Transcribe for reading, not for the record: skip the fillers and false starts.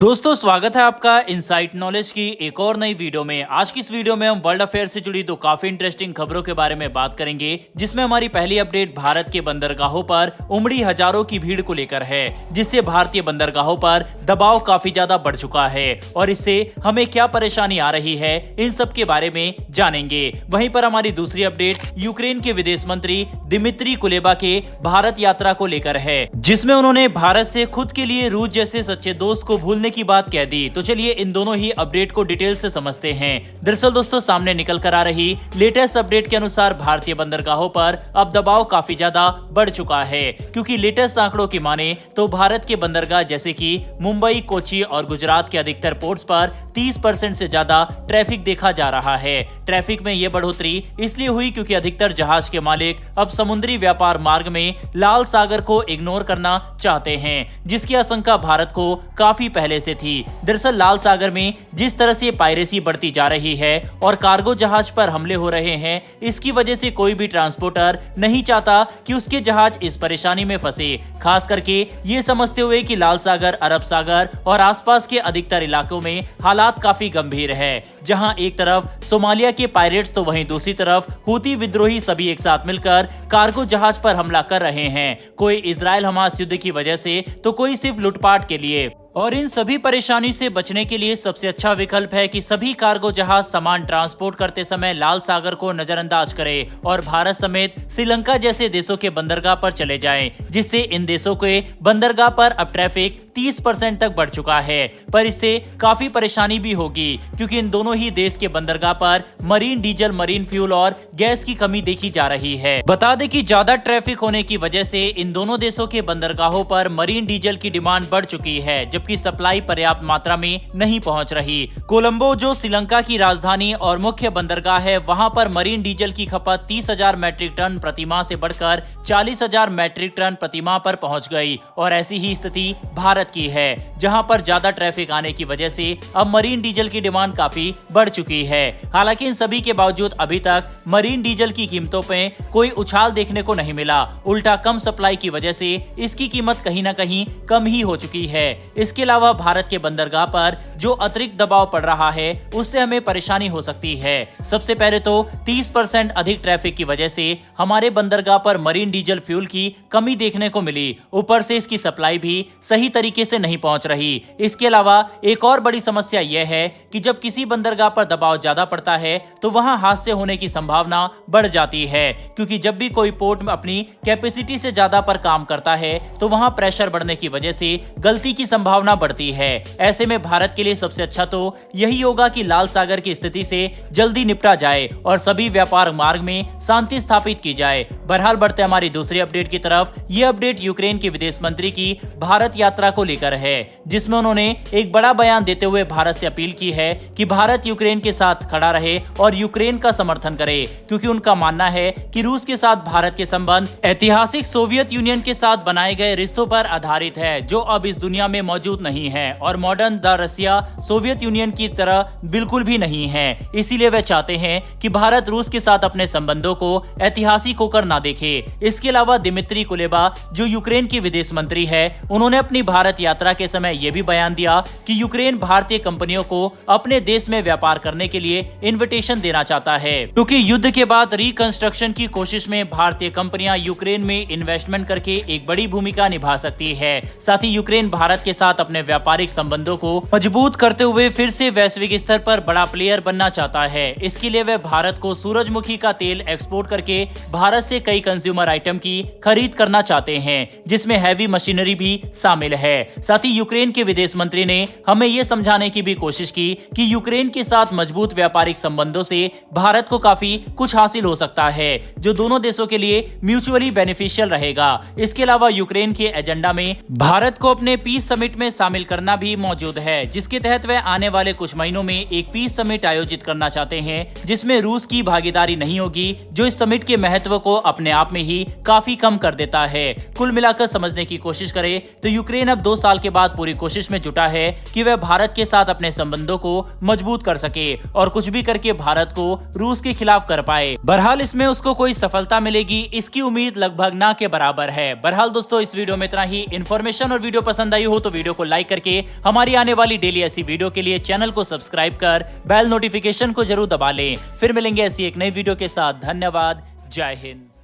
दोस्तों स्वागत है आपका इनसाइट नॉलेज की एक और नई वीडियो में। आज की इस वीडियो में हम वर्ल्ड अफेयर से जुड़ी दो काफी इंटरेस्टिंग खबरों के बारे में बात करेंगे, जिसमें हमारी पहली अपडेट भारत के बंदरगाहों पर उमड़ी हजारों की भीड़ को लेकर है, जिससे भारतीय बंदरगाहों पर दबाव काफी ज्यादा बढ़ चुका है और इससे हमें क्या परेशानी आ रही है, इन सब के बारे में जानेंगे। वहीं पर हमारी दूसरी अपडेट यूक्रेन के विदेश मंत्री दिमित्री कुलेबा के भारत यात्रा को लेकर है, जिसमें उन्होंने भारत से खुद के लिए रूस जैसे सच्चे दोस्त को भूलने की बात कह दी। तो चलिए इन दोनों ही अपडेट को डिटेल से समझते हैं। दरअसल दोस्तों सामने निकल कर आ रही लेटेस्ट अपडेट के अनुसार भारतीय बंदरगाहों पर अब दबाव काफी ज्यादा बढ़ चुका है, क्योंकि लेटेस्ट आंकड़ों की माने तो भारत के बंदरगाह जैसे कि मुंबई, कोची और गुजरात के अधिकतर पोर्ट्स पर 30% से ज्यादा ट्रैफिक देखा जा रहा है। ट्रैफिक में यह बढ़ोतरी इसलिए हुई क्योंकि अधिकतर जहाज के मालिक अब समुद्री व्यापार मार्ग में लाल सागर को इग्नोर करना चाहते हैं, जिसकी आशंका भारत को काफी पहले से थी। दरअसल लाल सागर में जिस तरह से पायरेसी बढ़ती जा रही है और कार्गो जहाज पर हमले हो रहे हैं, इसकी वजह से कोई भी ट्रांसपोर्टर नहीं चाहता कि उसके जहाज इस परेशानी में फंसे, खास करके ये समझते हुए कि लाल सागर, अरब सागर और आसपास के अधिकतर इलाकों में हालात काफी गंभीर है, जहां एक तरफ सोमालिया के पायरेट्स तो वहीं दूसरी तरफ हूती विद्रोही सभी एक साथ मिलकर कार्गो जहाज पर हमला कर रहे हैं। कोई इजराइल हमास युद्ध की वजह से तो कोई सिर्फ लूटपाट के लिए। और इन सभी परेशानी से बचने के लिए सबसे अच्छा विकल्प है कि सभी कार्गो जहाज सामान ट्रांसपोर्ट करते समय लाल सागर को नजरअंदाज करें और भारत समेत श्रीलंका जैसे देशों के बंदरगाह पर चले जाएं, जिससे इन देशों के बंदरगाह पर अब ट्रैफिक 30% तक बढ़ चुका है। पर इससे काफी परेशानी भी होगी, क्योंकि इन दोनों ही देश के बंदरगाह पर मरीन डीजल, मरीन फ्यूल और गैस की कमी देखी जा रही है। बता दें कि ज्यादा ट्रैफिक होने की वजह से इन दोनों देशों के बंदरगाहों पर मरीन डीजल की डिमांड बढ़ चुकी है, जबकि सप्लाई पर्याप्त मात्रा में नहीं पहुंच रही। कोलंबो जो श्रीलंका की राजधानी और मुख्य बंदरगाह है, वहां पर मरीन डीजल की खपत 30,000 मैट्रिक टन प्रतिमाह से बढ़कर 40,000 मैट्रिक टन प्रतिमाह पर पहुंच गई। और ऐसी ही स्थिति भारत की है, जहां पर ज्यादा ट्रैफिक आने की वजह से अब मरीन डीजल की डिमांड काफी बढ़ चुकी है। हालांकि इन सभी के बावजूद अभी तक मरीन डीजल की कीमतों पे कोई उछाल देखने को नहीं मिला। उल्टा कम सप्लाई की वजह से इसकी कीमत कहीं ना कहीं कम ही हो चुकी है। इसके अलावा भारत के बंदरगाह पर जो अतिरिक्त दबाव पड़ रहा है, उससे हमें परेशानी हो सकती है। सबसे पहले तो 30% अधिक ट्रैफिक की वजह से हमारे बंदरगाह पर मरीन डीजल फ्यूल की कमी देखने को मिली। ऊपर से इसकी सप्लाई भी सही तरीके से नहीं पहुंच रही। इसके अलावा एक और बड़ी समस्या यह है कि जब किसी बंदरगाह पर दबाव ज्यादा पड़ता है तो वहां हादसे होने की संभावना बढ़ जाती है, क्योंकि जब भी कोई पोर्ट में अपनी कैपेसिटी से ज्यादा पर काम करता है तो वहां प्रेशर बढ़ने की वजह से गलती की संभावना बढ़ती है। ऐसे में भारत के लिए सबसे अच्छा तो यही होगा कि लाल सागर की स्थिति से जल्दी निपटा जाए और सभी व्यापार मार्ग में शांति स्थापित की जाए। बहरहाल बढ़ते हमारी दूसरी अपडेट की तरफ। ये अपडेट यूक्रेन के विदेश मंत्री की भारत यात्रा को लेकर है, जिसमें उन्होंने एक बड़ा बयान देते हुए भारत से अपील की है कि भारत यूक्रेन के साथ खड़ा रहे और यूक्रेन का समर्थन करे, क्योंकि उनका मानना है कि रूस के साथ भारत के संबंध ऐतिहासिक सोवियत यूनियन के साथ बनाए गए रिश्तों पर आधारित है, जो अब इस दुनिया में मौजूद नहीं है और modern the Russia Soviet Union की तरह बिल्कुल भी नहीं है। इसीलिए वे चाहते हैं कि भारत रूस के साथ अपने संबंधों को ऐतिहासिक होकर ना देखे। इसके अलावा दिमित्री कुलेबा जो यूक्रेन के विदेश मंत्री है, उन्होंने अपनी भारत यात्रा के समय यह भी बयान दिया कि यूक्रेन भारतीय कंपनियों को अपने देश में व्यापार करने के लिए इन्विटेशन देना चाहता है, क्योंकि युद्ध के बाद रिकंस्ट्रक्शन की कोशिश में भारतीय कंपनियां यूक्रेन में इन्वेस्टमेंट करके एक बड़ी भूमिका निभा सकती है। साथ ही यूक्रेन भारत के साथ अपने व्यापारिक संबंधों को मजबूत करते हुए फिर से वैश्विक स्तर पर बड़ा प्लेयर बनना चाहता है। इसके लिए वह भारत को सूरजमुखी का तेल एक्सपोर्ट करके भारत से कई कंज्यूमर आइटम की खरीद करना चाहते हैं, जिसमें हैवी मशीनरी भी शामिल है। साथ ही यूक्रेन के विदेश मंत्री ने हमें यह समझाने की भी कोशिश की कि यूक्रेन के साथ मजबूत व्यापारिक संबंधों से भारत को काफी कुछ हासिल हो सकता है, जो दोनों देशों के लिए म्यूचुअली बेनिफिशियल रहेगा। इसके अलावा यूक्रेन के एजेंडा में भारत को अपने पीस समिट में शामिल करना भी मौजूद है, जिसके तहत वह आने वाले कुछ महीनों में एक पीस समिट आयोजित करना चाहते हैं, जिसमें रूस की भागीदारी नहीं होगी, जो इस समिट के महत्व को अपने आप में ही काफी कम कर देता है। कुल मिलाकर समझने की कोशिश करें तो यूक्रेन अब 2 साल के बाद पूरी कोशिश में जुटा है कि वह भारत के साथ अपने संबंधों को मजबूत कर सके और कुछ भी करके भारत को रूस के खिलाफ कर पाए। बहरहाल इसमें उसको कोई सफलता मिलेगी इसकी उम्मीद लगभग ना के बराबर है। बहरहाल दोस्तों, इस वीडियो में इतना ही। इन्फॉर्मेशन और वीडियो पसंद आई हो तो वीडियो को लाइक करके हमारी आने वाली डेली ऐसी वीडियो के लिए चैनल को सब्सक्राइब कर बेल नोटिफिकेशन को जरूर दबा लें। फिर मिलेंगे ऐसी एक नई वीडियो के साथ। धन्यवाद। जय हिंद।